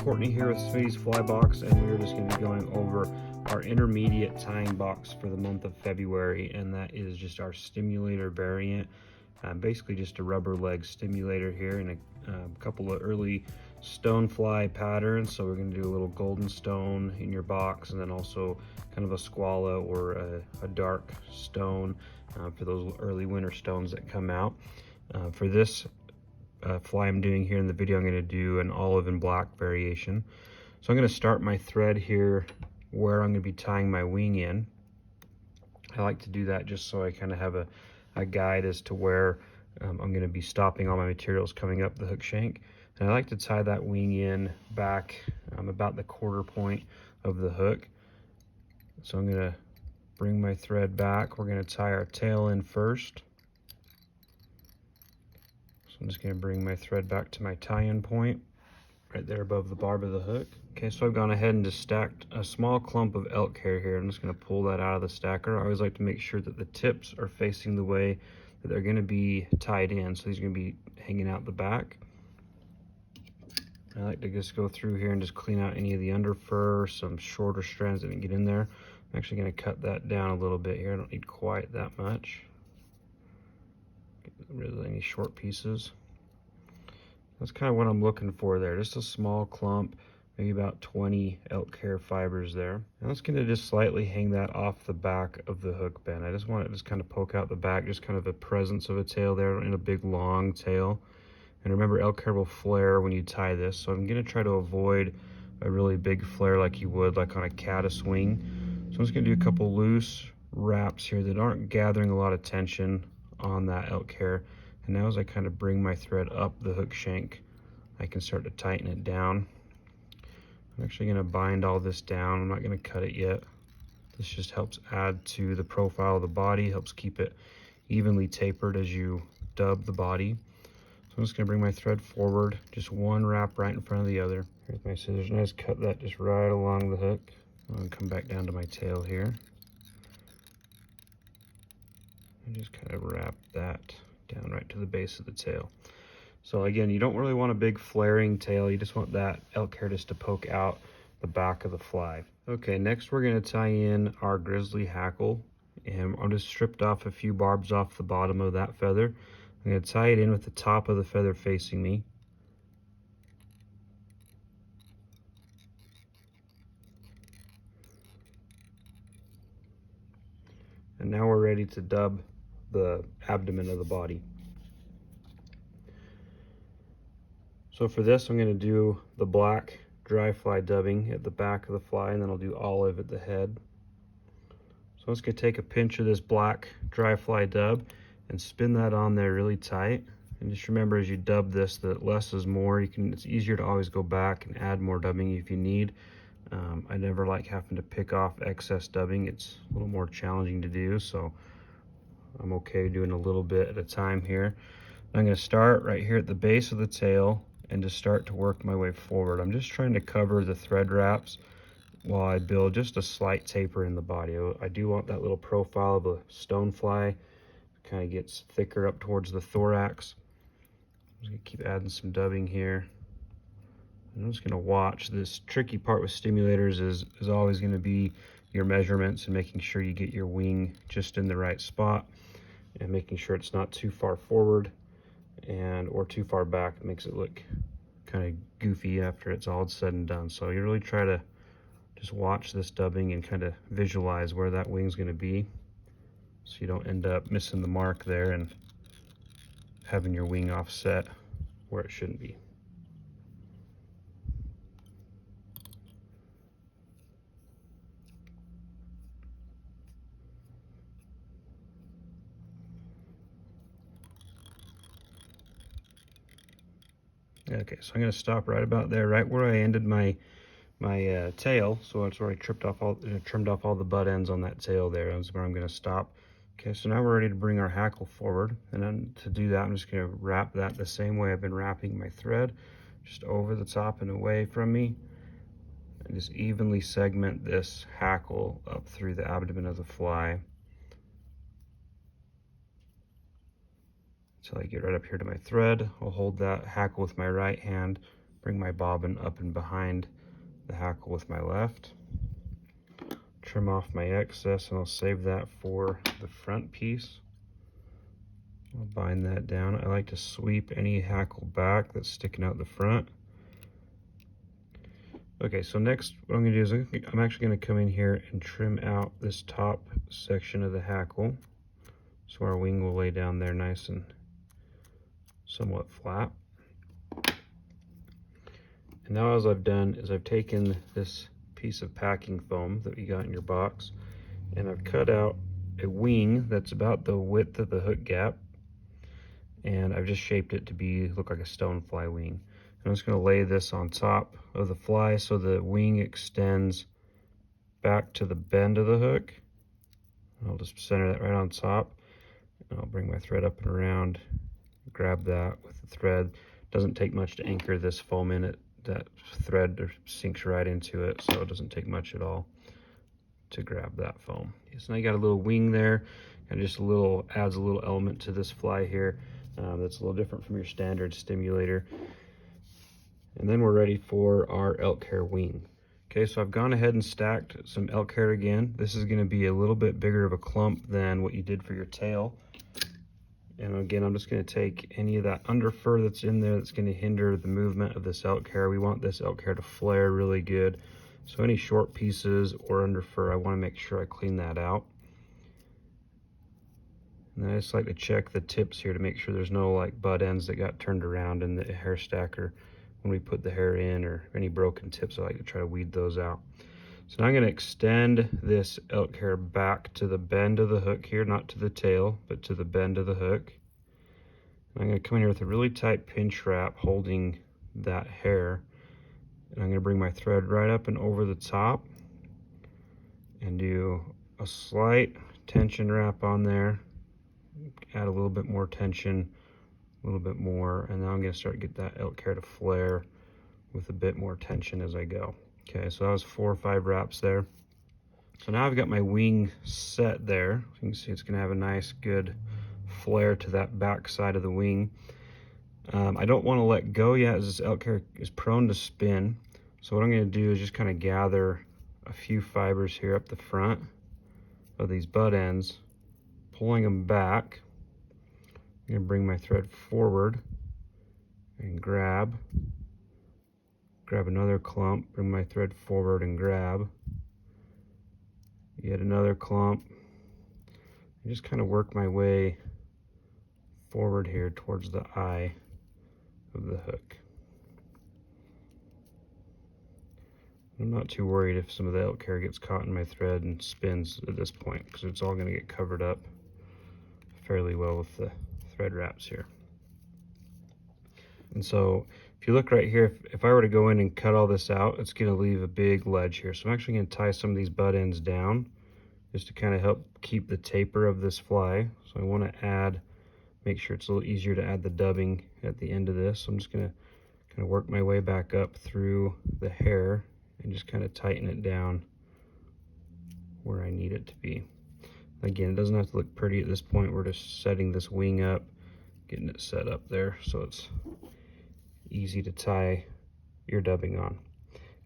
Courtney here with Smitty's Fly Box, and we're just going to be going over our intermediate tying box for the month of February, and that is just our Stimulator variant. Basically just a rubber leg stimulator here and a couple of early stonefly patterns. So we're going to do a little golden stone in your box, and then also kind of a skwala or a dark stone for those early winter stones that come out. For this fly I'm doing here in the video, I'm going to do an olive and black variation. So I'm going to start my thread here where I'm going to be tying my wing in. I like to do that just so I kind of have a guide as to where I'm going to be stopping all my materials coming up the hook shank. And I like to tie that wing in back about the quarter point of the hook. So I'm going to bring my thread back. We're going to tie our tail in first. So I'm just going to bring my thread back to my tie-in point, right there above the barb of the hook. Okay, so I've gone ahead and just stacked a small clump of elk hair here. I'm just going to pull that out of the stacker. I always like to make sure that the tips are facing the way that they're going to be tied in. So these are going to be hanging out the back. I like to just go through here and just clean out any of the under fur, some shorter strands that didn't get in there. I'm actually going to cut that down a little bit here. I don't need quite that much. Get rid of any short pieces. That's kind of what I'm looking for there. Just a small clump, maybe about 20 elk hair fibers there. And I'm just going to just slightly hang that off the back of the hook bend. I just want it to just kind of poke out the back, just kind of a presence of a tail there in a big long tail. And remember, elk hair will flare when you tie this, so I'm going to try to avoid a really big flare like you would like on a caddis wing. So I'm just going to do a couple loose wraps here that aren't gathering a lot of tension on that elk hair. And now as I kind of bring my thread up the hook shank, I can start to tighten it down. I'm actually going to bind all this down. I'm not going to cut it yet. This just helps add to the profile of the body, helps keep it evenly tapered as you dub the body. So I'm just going to bring my thread forward, just one wrap right in front of the other. Here's my scissors, and I just cut that just right along the hook. I'm going to come back down to my tail here. And just kind of wrap that down right to the base of the tail. So again, you don't really want a big flaring tail. You just want that elk hair just to poke out the back of the fly. Okay, next we're going to tie in our Grizzly hackle, and I'm just stripped off a few barbs off the bottom of that feather. I'm going to tie it in with the top of the feather facing me. And now we're ready to dub the abdomen of the body. So for this, I'm going to do the black dry fly dubbing at the back of the fly, and then I'll do olive at the head. So I'm just going to take a pinch of this black dry fly dub and spin that on there really tight. And just remember, as you dub this, that less is more. It's easier to always go back and add more dubbing if you need. I never like having to pick off excess dubbing. It's a little more challenging to do, so I'm okay doing a little bit at a time here. I'm going to start right here at the base of the tail and just start to work my way forward. I'm just trying to cover the thread wraps while I build just a slight taper in the body. I do want that little profile of a stonefly. Kind of gets thicker up towards the thorax. I'm just going to keep adding some dubbing here. I'm just going to watch. This tricky part with stimulators is always going to be your measurements and making sure you get your wing just in the right spot and making sure it's not too far forward or too far back. It makes it look kind of goofy after it's all said and done. So you really try to just watch this dubbing and kind of visualize where that wing's going to be, so you don't end up missing the mark there and having your wing offset where it shouldn't be. Okay, so I'm going to stop right about there, right where I ended my tail. So that's where I trimmed off all the butt ends on that tail there. That's where I'm going to stop. Okay, so now we're ready to bring our hackle forward. And then to do that, I'm just going to wrap that the same way I've been wrapping my thread, just over the top and away from me. And just evenly segment this hackle up through the abdomen of the fly. until I get right up here to my thread. I'll hold that hackle with my right hand, bring my bobbin up and behind the hackle with my left, trim off my excess, and I'll save that for the front piece. I'll bind that down. I like to sweep any hackle back that's sticking out the front. Okay, so next what I'm going to do is I'm actually going to come in here and trim out this top section of the hackle, so our wing will lay down there nice and somewhat flat. And now as I've done is I've taken this piece of packing foam that you got in your box, and I've cut out a wing that's about the width of the hook gap, and I've just shaped it to look like a stonefly wing. And I'm just going to lay this on top of the fly so the wing extends back to the bend of the hook. And I'll just center that right on top, and I'll bring my thread up and around, grab that with the thread. Doesn't take much to anchor this foam in it. That thread sinks right into it, so it doesn't take much at all to grab that foam. So now you got a little wing there, and just adds a little element to this fly here that's a little different from your standard stimulator. And then we're ready for our elk hair wing. Okay, so I've gone ahead and stacked some elk hair again. This is going to be a little bit bigger of a clump than what you did for your tail. And again, I'm just going to take any of that under fur that's in there that's going to hinder the movement of this elk hair. We want this elk hair to flare really good. So any short pieces or under fur, I want to make sure I clean that out. And I just like to check the tips here to make sure there's no like butt ends that got turned around in the hair stacker when we put the hair in, or any broken tips. I like to try to weed those out. So now I'm going to extend this elk hair back to the bend of the hook here, not to the tail, but to the bend of the hook. And I'm going to come in here with a really tight pinch wrap holding that hair. And I'm going to bring my thread right up and over the top and do a slight tension wrap on there. Add a little bit more tension, a little bit more, and now I'm going to start to get that elk hair to flare with a bit more tension as I go. Okay, so that was 4 or 5 wraps there. So now I've got my wing set there. You can see it's going to have a nice good flare to that back side of the wing. I don't want to let go yet, as this elk hair is prone to spin. So what I'm going to do is just kind of gather a few fibers here up the front of these butt ends, pulling them back. I'm going to bring my thread forward and grab another clump, bring my thread forward and grab yet another clump, and just kind of work my way forward here towards the eye of the hook. I'm not too worried if some of the elk hair gets caught in my thread and spins at this point, because it's all going to get covered up fairly well with the thread wraps here. And so if you look right here, if I were to go in and cut all this out, it's going to leave a big ledge here. So I'm actually going to tie some of these butt ends down just to kind of help keep the taper of this fly. So I want to make sure it's a little easier to add the dubbing at the end of this. So I'm just going to kind of work my way back up through the hair and just kind of tighten it down where I need it to be. Again, it doesn't have to look pretty at this point. We're just setting this wing up, getting it set up there so it's easy to tie your dubbing on.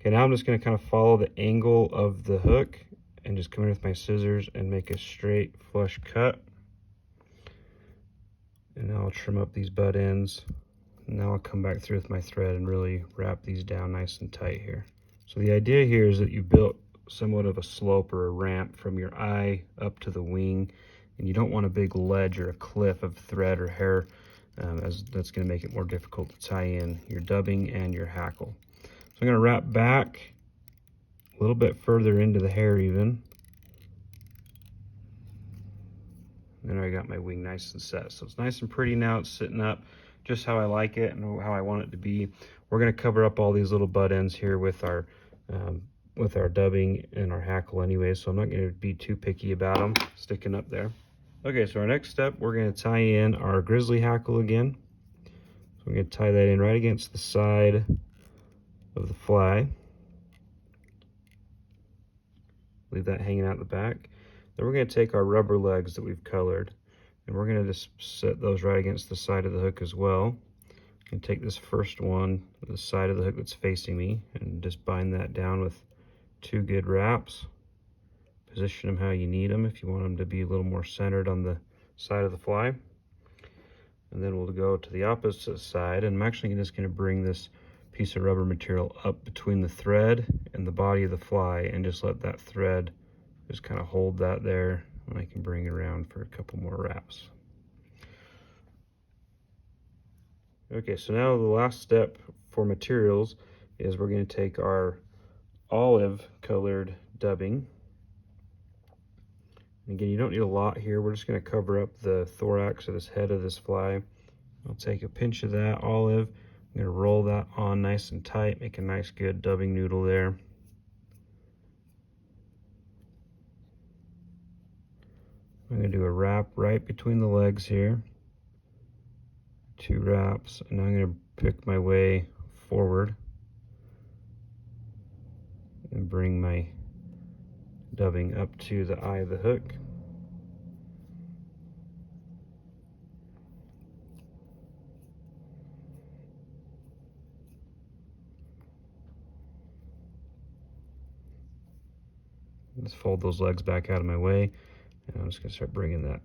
Okay, now I'm just going to kind of follow the angle of the hook and just come in with my scissors and make a straight flush cut. And now I'll trim up these butt ends. And now I'll come back through with my thread and really wrap these down nice and tight here. So the idea here is that you built somewhat of a slope or a ramp from your eye up to the wing, and you don't want a big ledge or a cliff of thread or hair, as that's going to make it more difficult to tie in your dubbing and your hackle. So I'm going to wrap back a little bit further into the hair even. And then I got my wing nice and set. So it's nice and pretty now. It's sitting up just how I like it and how I want it to be. We're going to cover up all these little butt ends here with our dubbing and our hackle anyway, so I'm not going to be too picky about them sticking up there. Okay, so our next step, we're going to tie in our Grizzly hackle again. So I'm going to tie that in right against the side of the fly. Leave that hanging out the back. Then we're going to take our rubber legs that we've colored, And we're going to just set those right against the side of the hook as well. And take this first one, the side of the hook that's facing me, and just bind that down with 2 good wraps. Position them how you need them if you want them to be a little more centered on the side of the fly. And then we'll go to the opposite side, and I'm actually just going to bring this piece of rubber material up between the thread and the body of the fly, and just let that thread just kind of hold that there, and I can bring it around for a couple more wraps. Okay, so now the last step for materials is we're going to take our olive colored dubbing. And again, you don't need a lot here. We're just going to cover up the thorax or this head of this fly. I'll take a pinch of that olive. I'm going to roll that on nice and tight, make a nice good dubbing noodle there. I'm going to do a wrap right between the legs here. 2 wraps, and I'm going to pick my way forward and bring my dubbing up to the eye of the hook. Let's fold those legs back out of my way, and I'm just going to start bringing that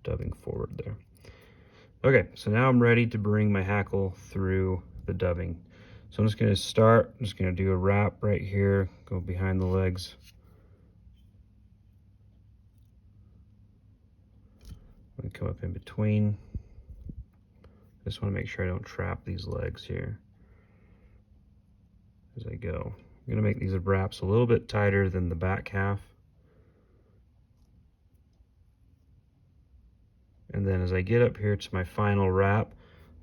dubbing forward there. Okay, so now I'm ready to bring my hackle through the dubbing. So I'm just going to start, I'm just going to do a wrap right here, go behind the legs. I'm going to come up in between. Just want to make sure I don't trap these legs here as I go. I'm going to make these wraps a little bit tighter than the back half. And then as I get up here to my final wrap,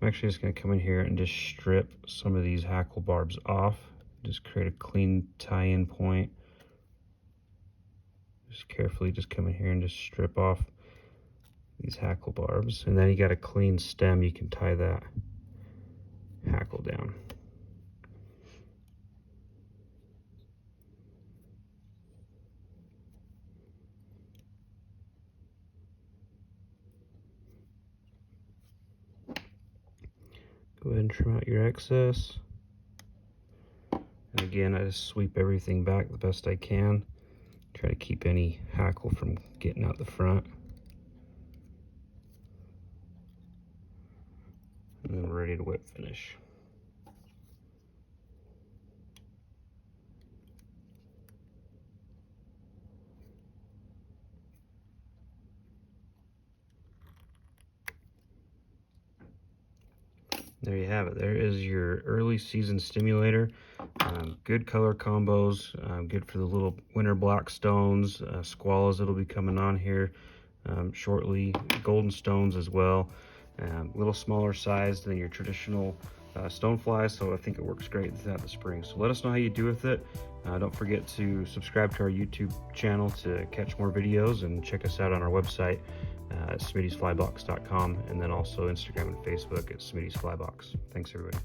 I'm actually just going to come in here and just strip some of these hackle barbs off. Just create a clean tie-in point. Just carefully just come in here and just strip off these hackle barbs. And then you got a clean stem, you can tie that hackle down. Go ahead and trim out your excess. And again, I just sweep everything back the best I can. Try to keep any hackle from getting out the front. And then we're ready to whip finish. There you have it. There is your early season stimulator. Good color combos, good for the little winter black stones, squalas that'll be coming on here shortly, golden stones as well. A little smaller size than your traditional stone flies, so I think it works great throughout the spring. So let us know how you do with it. Don't forget to subscribe to our YouTube channel to catch more videos, and check us out on our website at smitty'sflybox.com, and then also Instagram and Facebook at Smitty's Flybox. Thanks, everybody.